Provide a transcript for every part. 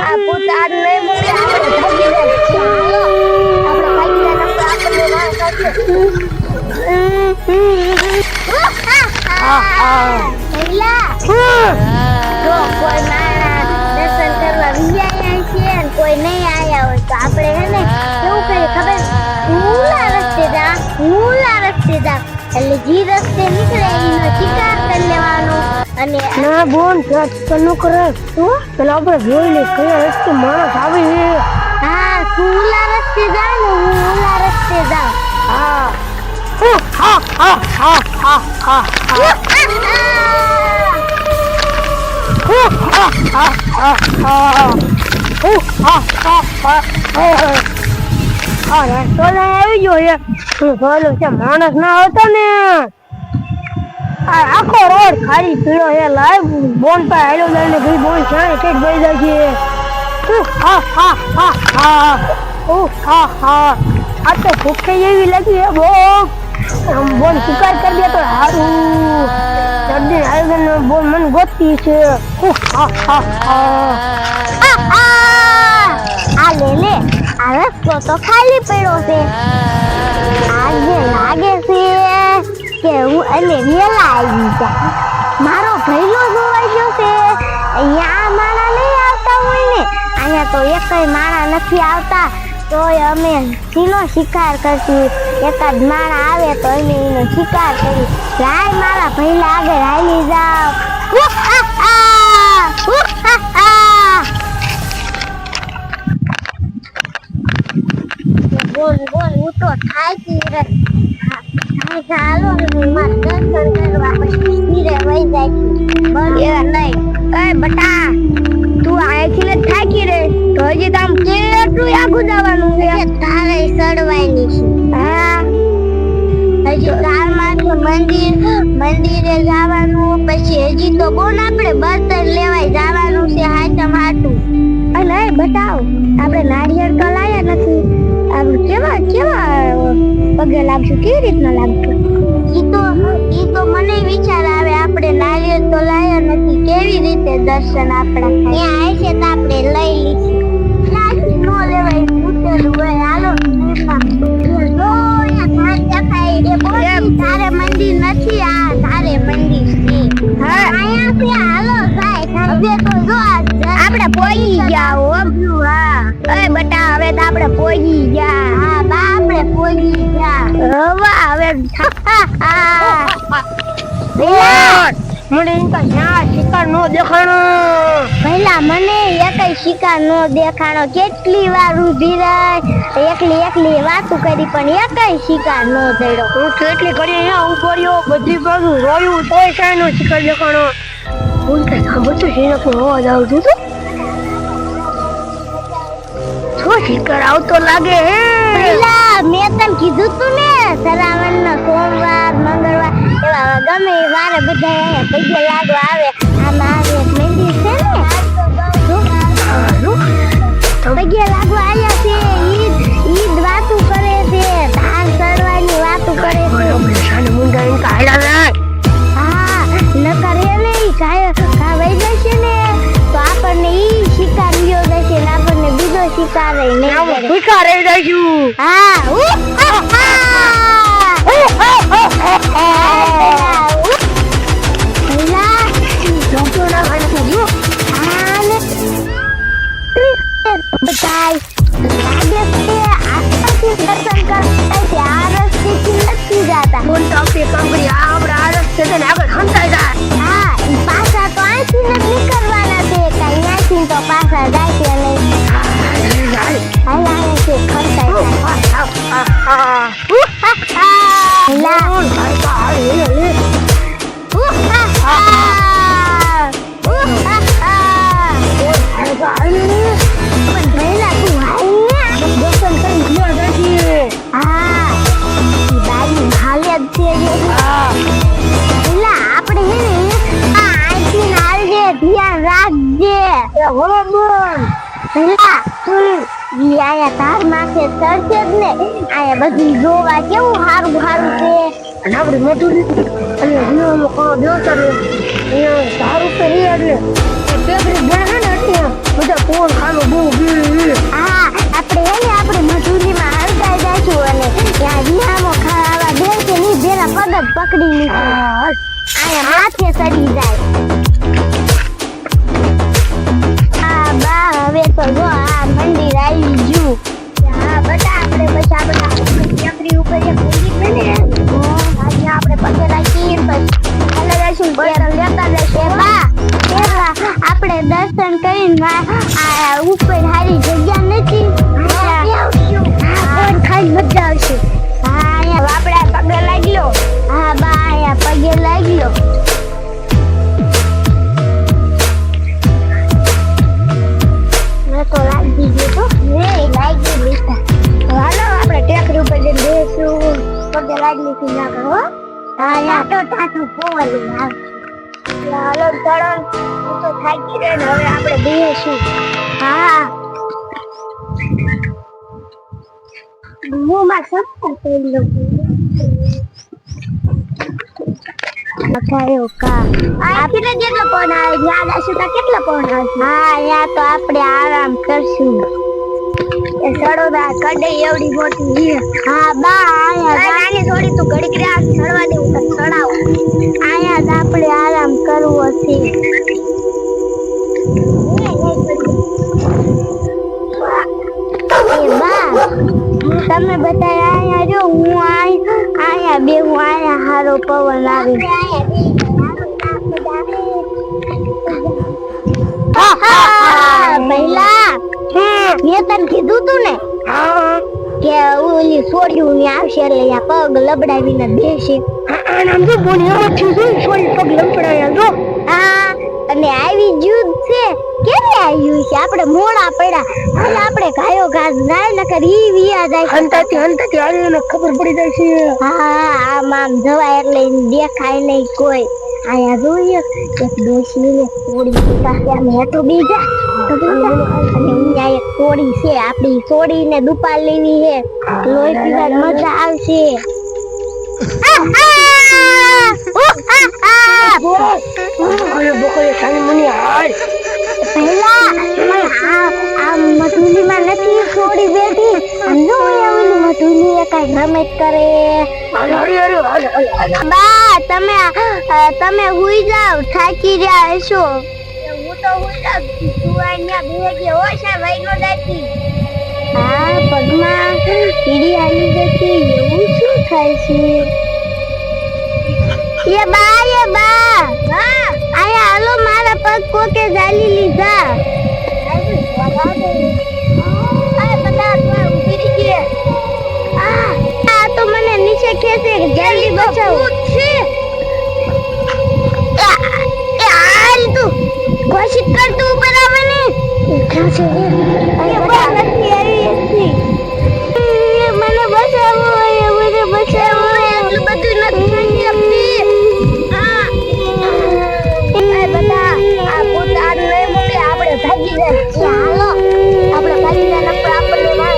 આ પૂછાડ નહીં મૂકે આપણે ભાગી જાય. ચાલો આપણે ભાગી જાય નકર આપણને વાળ કાઢે. પહેલા જો કોઈ માણા દર્શન કરવા વિયા છે ને કોઈ નહીં આયા હોય તો આપણે હે ને કેવું કરીએ ખબર મૂલા રસ્તે જા એટલે જી રસ્તે નીકળે એનો શિકાર કરી લેવાનો. અને ના બોન ચિકન નું કરે તો પેલા આપણે જોઈ લે કયા રસ્તે માણસ આવે છે. હા મૂલા રસ્તે જા ને મૂલા રસ્તે જા. હા હા હા હા હા હા આવી ગયો છે માણસ ના આવતા ને આખો રોડ ખાલી પીળો છે. લાઈવ બોન પર હેલો લઈને ગઈ બોન શાણે ટેક ગઈ જાય છે. આ તો ભૂખે એવી લાગી હે બોન શિકાર કરી દે તો સારું. જલ્દી આયોજન બોન મને ગોતી છે. આ લે આ રસ્તો તો ખાલી પડ્યો છે. આજે લાગે છે કે હું અને વેલા આવી જા. મારો ભઈલો જોવાઈ ગયો છે. અહીંયા માણા નહીં આવતા હોય ને અહીંયા તો એકય માણા નથી આવતા તોય અમે સીનો શિકાર કરશું. એકાદ માણા આવે તો અમે એનો શિકાર કરી. લાય મારા ભઈલા આગળ હાલી જાવ. બોલ હું તો થાકી રે. ચાલો માર દર્શન કરવા પછી ધીરે વહી જાય છે. બસ એ નહીં એ બટા તું આયથી ને થાકી રે તો હજી તો આમ કેટલું આગું જવાનું છે. તારે સડવાની છે. હા હજી તારમાં તો મંદિરે જવાનું પછી હજી તો કોણ આપણે બર્તન લેવાય જવાનું છે હાચમ હાટું. અને બતાવ આપણે નારિયેળ તો લાયા નથી. આપણે કેવા પગે લાગશું કેવી રીતના લાગશું ઈ તો મને વિચાર આવે. આપણે નારિયેળ તો લાયા નથી કેવી રીતે દર્શન આપણા ત્યાં આવે છે તો આપણે લઈ લઈશું. ક્યાંથી નો લેવાય પૂછેલું હોય. હાલો તારે મંદિર નથી આ તારે મંદિર છે. હા અહીંયા છે. હાલો સાહેબ હવે તો જો આપણે પોગી ગયા હો. હા એ બટા હવે તો આપણે પોગી ગયા. હા બા આપણે પોગી ગયા. હવે મને શિકાર નો દેખાણો. પહેલા મને એકય શિકાર નો દેખાણો. કેટલી વાર ઊભી રહી એકલી વાતું કરી પણ એકય શિકાર નો થયો. હું કેટલી કરી અહીંયા ઉભો રહ્યો બધી બાજુ રોયું તોય કાંઈ નો શિકાર દેખાણો. હું કઈ સાંભળતું છે એનો કોઈ અવાજ આવતું હતું. શું શિકાર આવતો લાગે હે. પહેલા મેં તને કીધું તું ને શ્રાવણ નો સોમવાર મંગળવાર એવા ગમે એ વારે બધા અહીંયા પગે લાગવા આવે. આમાં આવે એક મંદિર છે ને પગે લાગવા આવ્યા છે. ઈદ વાતું કરે છે. ધાન ચડવાની વાતું કરે છે. હા નકર એને વહી જશે ને તો આપણને ઈ શિકાર લ્યો જશે ને આપણને બીજો શિકાર નહીં. હા પાછા તો અહીંથી જ નીકળવાના છે. અહીંયાથી તો પાછા જાય છે નહીં. અહીંયાથી ખંતાઈ તાર માથે ચડશે જ ને. આયા બધું જોવા કેવું સારું સારું છે. અને આપડી મજૂરી અને જીવનમાં કોણ દેવતા ને અહીંયા સારું તો રહે એટલે ફેબ્રિક બને ને એટલે બધા કોણ ખાનું બોટલ લેતા જશે બા પેલા આપણે દર્શન કરીને આ ઉપર હારી જગ્યા નથી પણ ખાઈ મજા આવશે હા અહીંયા આપણે પગે લાગ્યો હા બા અહીંયા પગે લાગ્યો મેં તો લાગી ગયો તો નહીં લાગી બેટા હાલો આપણે ટેકરી ઉપર જઈને બેસું પગે લાગી થી ના કરો હા યા તો ટાટું પોવાલું હાલો ચડો હું તો થાકી રહે ને હવે આપણે બેસું હા હું માં સફર કરી લઉં અખાયો કા આખીને જેટલો ફોન આવે યાદ હશે તો કેટલા ફોન આવશે હા યા તો આપણે આરામ કરશું એ સડોદા કડે એવડી મોટી હી હા બા આયા નાની થોડી તું ઘડીક રાત સડવા દે હું સડાવ આયા જ આપણે આરામ કરવો છે એ બા તમે બધા આયા જો હું આયા બે હું આયા હારો પવન આવે પહેલા મેં તને કીધું તું ને કે ઓલી છોડ્યું ને આવશે એટલે પગ લબડાવીને બેસે આમ તો બોનિયા છે સોરી પગ લંપડાયા જો હા અને આવી જુદ છે કેને આવ્યું છે આપણે મોડા પડ્યા અને આપણે ગાયો ઘાસ જાય નકર ઈ વિયા જાય હંતાતી આવીને ખબર પડી જાય છે હા આમ આમ જવાય એટલે દેખાય નહીં કોઈ આયા જોઈએ એક ડોશીને થોડી ત્યાં હેઠો બીજા અને અહીંયા એક થોડી છે આપણી થોડીને દુપા લેવી છે લોહી પીવા મજા આવશે બકોએ સાની મુની હાલ પહેલા આ મધુલીમાં નથી થોડી બેઠી સમજો ઓલી મધુલી કઈ રમત કરે બા તમે હુઈ જાવ થાકી રહ્યા હશો હું તો હુઈ જાવ તું અહીંયા બેહી ઓછા ભાઈ નો દાતી હા પગમાં કીડી આવી જતી એવું શું થાય છે એ બા હા આયા હાલો મારા પગ કોકે જાલી લીધા તો મને નીચે ખેંચે જલ્દી બચાવો તું કોશિશ કર તું ઉપર આવે ને મને બચાવો મને બચાવો એટલું બધું નથી ભાગી જાય ચાલો આપણે ભાગી જાય આપણને ના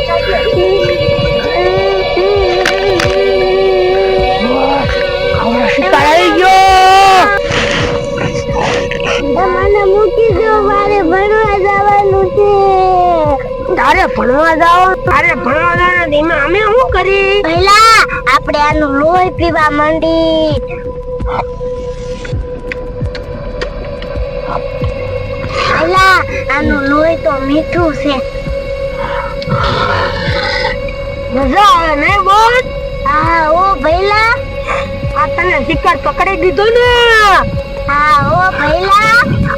મને મૂકી દો મારે ભણવા જવાનું છે તારે ભણવા જવાનું એમાં અમે શું કરી પહેલા આપણે આનું લોહી પીવા માંડી પહેલા આનું લોહી તો મીઠું છે મજા આવે ને બોલ હા ઓ પહેલા આ તને શિકાર પકડી દીધો ને હા ઓ પહેલા